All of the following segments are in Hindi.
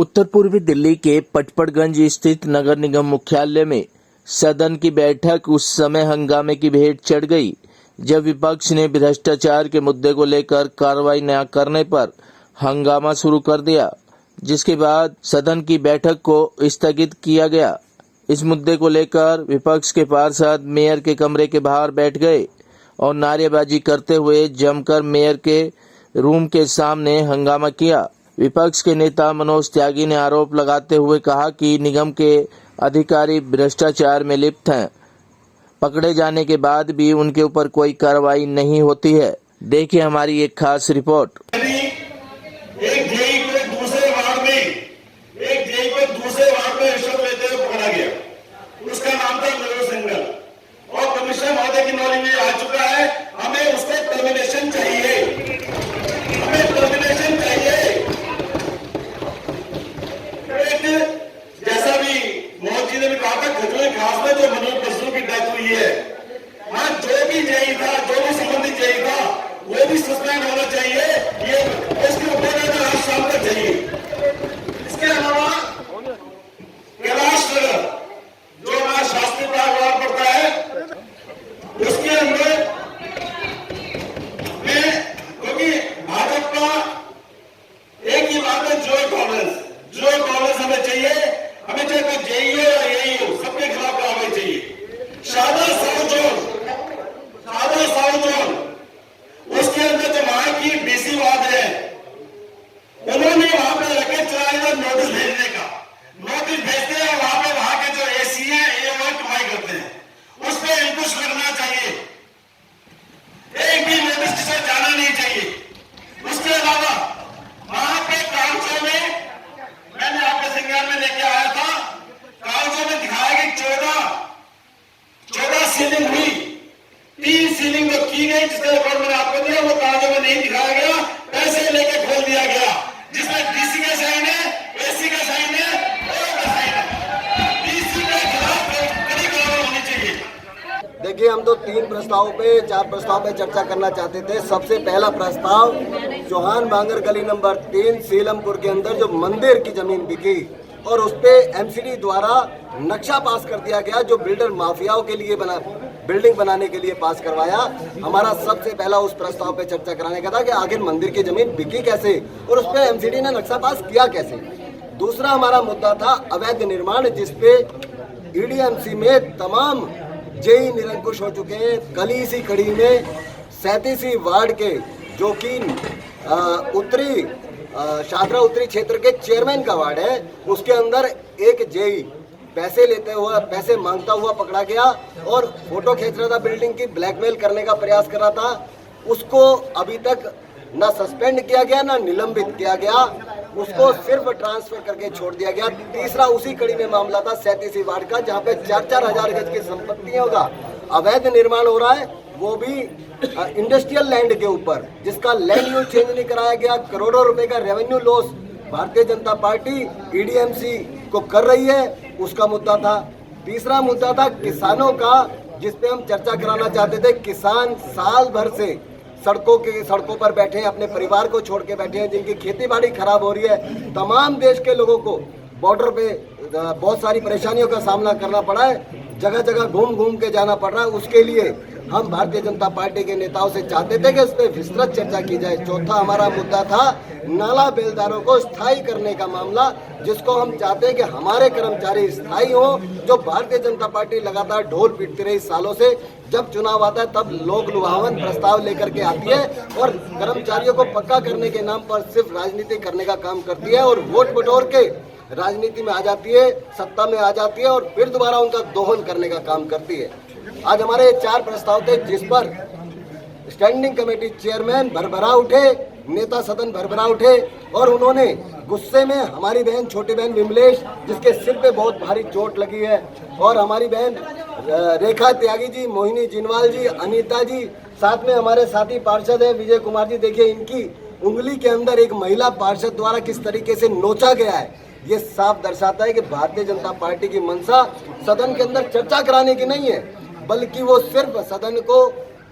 उत्तर पूर्वी दिल्ली के पटपड़गंज स्थित नगर निगम मुख्यालय में सदन की बैठक उस समय हंगामे की भेंट चढ़ गई जब विपक्ष ने भ्रष्टाचार के मुद्दे को लेकर कार्रवाई न करने पर हंगामा शुरू कर दिया, जिसके बाद सदन की बैठक को स्थगित किया गया। इस मुद्दे को लेकर विपक्ष के पार्षद मेयर के कमरे के बाहर बैठ गए और नारेबाजी करते हुए जमकर मेयर के रूम के सामने हंगामा किया। विपक्ष के नेता मनोज त्यागी ने आरोप लगाते हुए कहा कि निगम के अधिकारी भ्रष्टाचार में लिप्त हैं। पकड़े जाने के बाद भी उनके ऊपर कोई कार्रवाई नहीं होती है। देखिए हमारी एक खास रिपोर्ट। एक जेई को दूसरे वार्ड में रिश्वत लेते हुए पकड़ा गया। उसका नाम था मनोज सिंघल और कमिश्नर महोदय की नॉलेज में आ चुका है। हमें उसको टर्मिनेशन चाहिए, जैसा भी मोहन जी ने भी कहा था, खजूरी घास में जो मनोज बसु की डेथ हुई है, हाँ, जो भी जेई था, जो भी संबंधित जेई था, वो भी सस्पेंड होना चाहिए। ये इसके ऊपर आज शाम तक चाहिए। इसके अलावा कैलाश नगर जो हमारा शास्त्री प्रागवार पड़ता है, उसके अंदर में क्योंकि भाजपा एक ही बात है, जो कॉलेज हमें चाहिए। हमें चाहे कोई जेई हो या यही हो, सबके खिलाफ कार्रवाई चाहिए। शादा साउथ जोन उसके अंदर जो वहां की डीसी वार्ड है, उन्होंने वहां पे रखे चलाएगा नोटिस भेजते हैं। वहां के जो एसी है ये कमाई करते हैं, उस पर अंकुश लगना चाहिए। एक भी नोटिस किसी जाना नहीं चाहिए। उसके अलावा वहां पे कागजों में मैंने आपके संज्ञान में लेके आया था, कागजों में दिखाया कि 14 सीलिंग हुई, 3 सीलिंग तो की गई, जिसका रिकॉर्ड मैंने आपको दिया, वो कागजों में नहीं दिखाया गया। पैसे लेके खोल दिया गया, जिसमें डीसी का साइन है, एसी का साइन है, डीसी के खिलाफ कड़ी कार्रवाई होनी चाहिए। देखिए, हम तो 4 प्रस्ताव पे चर्चा करना चाहते थे। सबसे पहला प्रस्ताव चौहान बांगर गली नंबर 3 सीलमपुर के अंदर जो मंदिर की जमीन बिकी और उस पे एमसीडी द्वारा नक्शा पास कर दिया गया, जो बिल्डर माफियाओं के लिए बिल्डिंग बनाने के लिए पास करवाया। हमारा सबसे पहला उस प्रस्ताव पे चर्चा कराने का था कि आखिर मंदिर की जमीन बिकी कैसे और उस पे एमसीडी ने नक्शा पास किया कैसे। दूसरा हमारा मुद्दा था अवैध निर्माण, जिसपे ईडीएमसी में तमाम जेई निरंकुश हो चुके हैं। कल इसी कड़ी में 37वीं वार्ड के जो कि शादरा उत्तरी क्षेत्र के चेयरमैन का वार्ड है, उसके अंदर एक जेई पैसे मांगता हुआ पकड़ा गया और फोटो खींच रहा था बिल्डिंग की, ब्लैकमेल करने का प्रयास कर रहा था। उसको अभी तक ना सस्पेंड किया गया ना निलंबित किया गया, उसको सिर्फ ट्रांसफर करके छोड़ दिया गया। तीसरा उसी कड़ी में मामला था 37वीं वार्ड का, जहां पे 4-4 हजार गज की संपत्तियों का अवैध निर्माण हो रहा है, वो भी इंडस्ट्रियल लैंड के ऊपर, जिसका लैंड यूज चेंज नहीं कराया गया। करोड़ों रुपए का revenue loss Bharatiya Janata party EDMC को कर रही है, उसका मुद्दा था। तीसरा मुद्दा था किसानों का, जिसपे हम चर्चा कराना चाहते थे। किसान साल भर से सड़कों पर बैठे हैं, अपने परिवार को छोड़ के बैठे हैं, जिनकी खेती बाड़ी खराब हो रही है। तमाम देश के लोगों को बॉर्डर पे बहुत सारी परेशानियों का सामना करना पड़ा है, जगह जगह घूम के जाना पड़ रहा है। उसके लिए हम भारतीय जनता पार्टी के नेताओं से चाहते थे कि इस पर विस्तृत चर्चा की जाए। चौथा हमारा मुद्दा था नाला बेलदारों को स्थायी करने का मामला, जिसको हम चाहते हैं कि हमारे कर्मचारी स्थायी हो। जो भारतीय जनता पार्टी लगातार ढोल पीटती रही सालों से, जब चुनाव आता है तब लोक लुभावन प्रस्ताव लेकर के आती है और कर्मचारियों को पक्का करने के नाम पर सिर्फ राजनीति करने का काम करती है और वोट बटोर के राजनीति में आ जाती है, सत्ता में आ जाती है और फिर दोबारा उनका दोहन करने का काम करती है। आज हमारे 4 प्रस्ताव थे, जिस पर स्टैंडिंग कमेटी चेयरमैन भरभरा उठे, नेता सदन भरभरा उठे और उन्होंने गुस्से में हमारी बहन, छोटी बहन विमलेश, जिसके सिर पे बहुत भारी चोट लगी है, और हमारी बहन रेखा त्यागी जी, मोहिनी जिनवाल जी, अनीता जी, साथ में हमारे साथी पार्षद है विजय कुमार जी। देखिए, इनकी उंगली के अंदर एक महिला पार्षद द्वारा किस तरीके से नोचा गया है, ये साफ दर्शाता है कि भारतीय जनता पार्टी की मंशा सदन के अंदर चर्चा कराने की नहीं है, बल्कि वो सिर्फ सदन को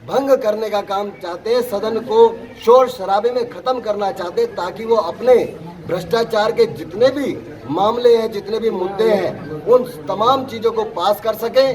भंग करने का काम चाहते हैं, सदन को शोर शराबे में खत्म करना चाहते हैं, ताकि वो अपने भ्रष्टाचार के जितने भी मामले हैं, जितने भी मुद्दे हैं, उन तमाम चीजों को पास कर सके